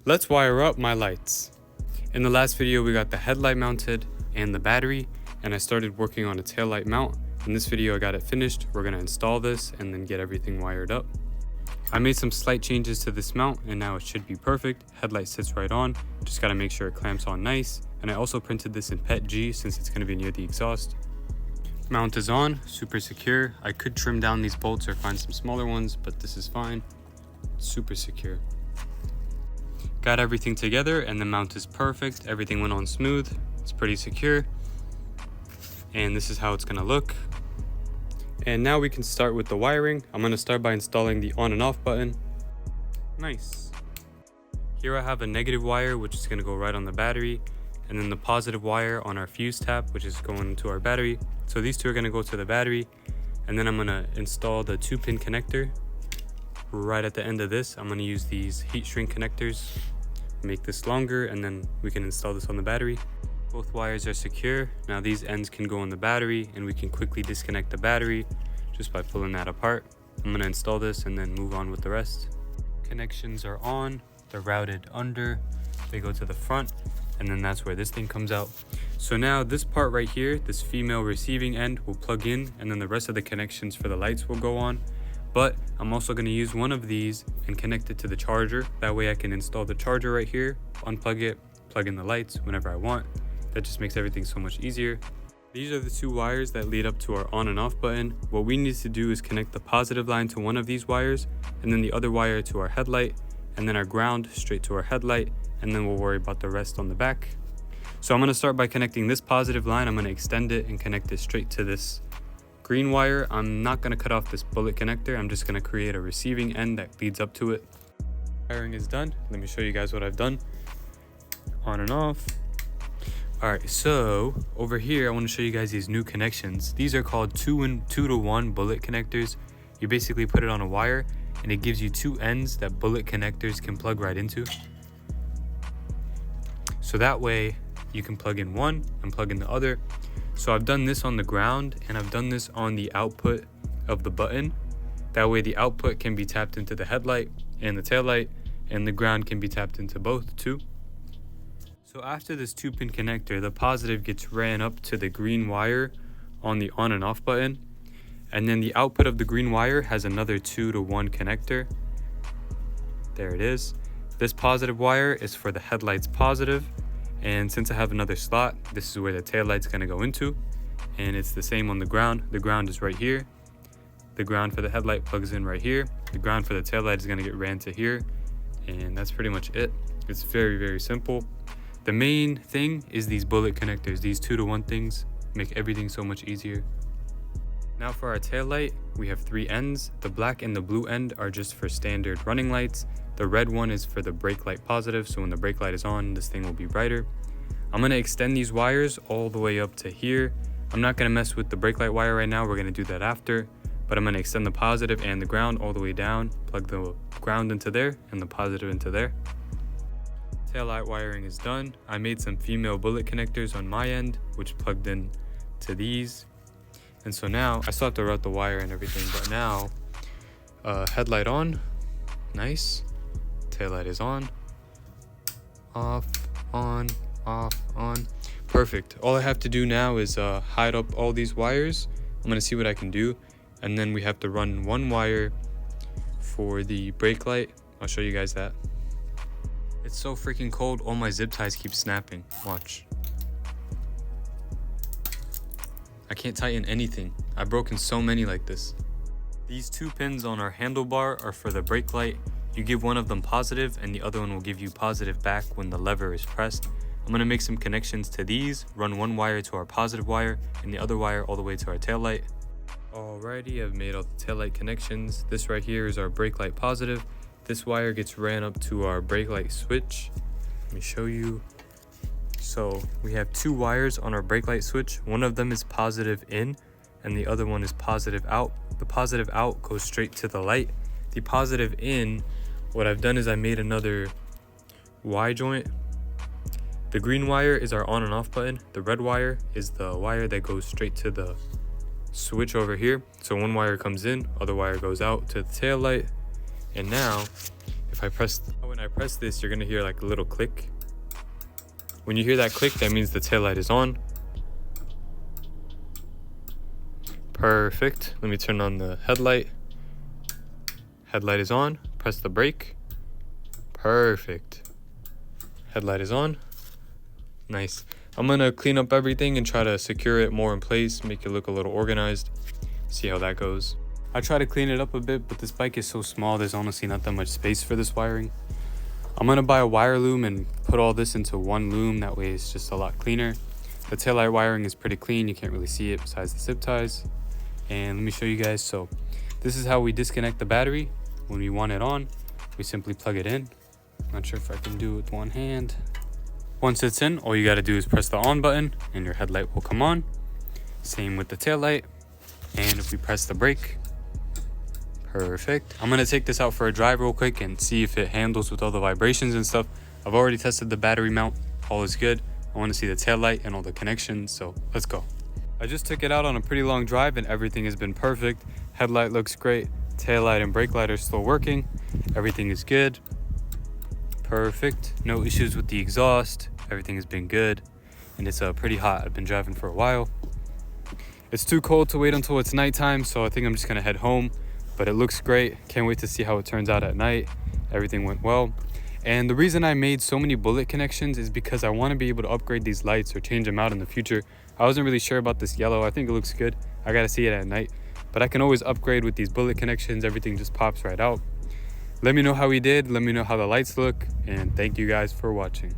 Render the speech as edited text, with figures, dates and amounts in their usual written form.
Let's wire up my lights. In the last video, we got the headlight mounted and the battery, and I started working on a taillight mount. In this video, I got it finished. We're gonna install this and then get everything wired up. I made some slight changes to this mount and now it should be perfect. Headlight sits right on, just gotta make sure it clamps on nice. And I also printed this in PETG since it's gonna be near the exhaust. Mount is on, super secure. I could trim down these bolts or find some smaller ones, but this is fine. It's super secure. Got everything together and the mount is perfect. Everything went on smooth. It's pretty secure. And this is how it's gonna look. And now we can start with the wiring. I'm gonna start by installing the on and off button. Nice. Here I have a negative wire, which is gonna go right on the battery, and then the positive wire on our fuse tap, which is going to our battery. So these two are gonna go to the battery, and then I'm gonna install the 2-pin connector right at the end of this. I'm gonna use these heat shrink connectors, make this longer, and then we can install this on the battery. Both wires are secure. Now these ends can go on the battery and we can quickly disconnect the battery just by pulling that apart. I'm gonna install this and then move on with the rest. Connections are on, they're routed under, they go to the front, and then that's where this thing comes out. So now this part right here, this female receiving end will plug in, and then the rest of the connections for the lights will go on. But I'm also gonna use one of these and connect it to the charger. That way I can install the charger right here, unplug it, plug in the lights whenever I want. That just makes everything so much easier. These are the two wires that lead up to our on and off button. What we need to do is connect the positive line to one of these wires, and then the other wire to our headlight, and then our ground straight to our headlight, and then we'll worry about the rest on the back. So I'm gonna start by connecting this positive line. I'm gonna extend it and connect it straight to this green wire. I'm not gonna cut off this bullet connector. I'm just gonna create a receiving end that leads up to it. Wiring is done. Let me show you guys what I've done. On and off. All right, so over here, I want to show you guys these new connections. These are called 2-to-1 bullet connectors. You basically put it on a wire and it gives you two ends that bullet connectors can plug right into. So that way you can plug in one and plug in the other. So I've done this on the ground and I've done this on the output of the button. That way the output can be tapped into the headlight and the taillight, and the ground can be tapped into both too. So after this 2-pin connector, the positive gets ran up to the green wire on the on and off button. And then the output of the green wire has another 2-to-1 connector. There it is. This positive wire is for the headlight's positive. And since I have another slot, this is where the taillight's gonna go into. And it's the same on the ground. The ground is right here. The ground for the headlight plugs in right here. The ground for the taillight is gonna get ran to here. And that's pretty much it. It's very, very simple. The main thing is these bullet connectors. These 2-to-1 things make everything so much easier. Now for our tail light, we have 3 ends. The black and the blue end are just for standard running lights. The red one is for the brake light positive, so when the brake light is on, this thing will be brighter. I'm gonna extend these wires all the way up to here. I'm not gonna mess with the brake light wire right now, we're gonna do that after. But I'm gonna extend the positive and the ground all the way down, plug the ground into there and the positive into there. Taillight wiring is done. I made some female bullet connectors on my end, which plugged in to these. And so now, I still have to route the wire and everything, but now, headlight on, nice. Taillight is on, off, on, off, on. Perfect. All I have to do now is hide up all these wires. I'm gonna see what I can do. And then we have to run one wire for the brake light. I'll show you guys that. It's so freaking cold, all my zip ties keep snapping. Watch. I can't tighten anything. I've broken so many like this. These 2 pins on our handlebar are for the brake light. You give one of them positive and the other one will give you positive back when the lever is pressed. I'm gonna make some connections to these, run one wire to our positive wire and the other wire all the way to our tail light. Alrighty, I've made all the tail light connections. This right here is our brake light positive. This wire gets ran up to our brake light switch. Let me show you. So we have 2 wires on our brake light switch. One of them is positive in and the other one is positive out. The positive out goes straight to the light. The positive in, what I've done is I made another Y joint. The green wire is our on and off button. The red wire is the wire that goes straight to the switch over here. So one wire comes in, other wire goes out to the tail light. And now, if when I press this, you're gonna hear like a little click. When you hear that click, that means the taillight is on. Perfect. Let me turn on the headlight. Headlight is on. Press the brake. Perfect. Headlight is on. Nice. I'm gonna clean up everything and try to secure it more in place, make it look a little organized. See how that goes. I try to clean it up a bit, but this bike is so small, there's honestly not that much space for this wiring. I'm gonna buy a wire loom and put all this into one loom. That way it's just a lot cleaner. The taillight wiring is pretty clean. You can't really see it besides the zip ties. And let me show you guys. So this is how we disconnect the battery. When we want it on, we simply plug it in. Not sure if I can do it with one hand. Once it's in, all you gotta do is press the on button and your headlight will come on. Same with the taillight. And if we press the brake, perfect. I'm gonna take this out for a drive real quick and see if it handles with all the vibrations and stuff. I've already tested the battery mount, all is good. I wanna see the taillight and all the connections, so let's go. I just took it out on a pretty long drive and everything has been perfect. Headlight looks great. Taillight and brake light are still working. Everything is good. Perfect. No issues with the exhaust. Everything has been good. And it's pretty hot. I've been driving for a while. It's too cold to wait until it's nighttime, so I think I'm just gonna head home. But it looks great. Can't wait to see how it turns out at night. Everything went well. And the reason I made so many bullet connections is because I want to be able to upgrade these lights or change them out in the future. I wasn't really sure about this yellow. I think it looks good. I gotta see it at night. But I can always upgrade with these bullet connections. Everything just pops right out. Let me know how we did. Let me know how the lights look. And thank you guys for watching.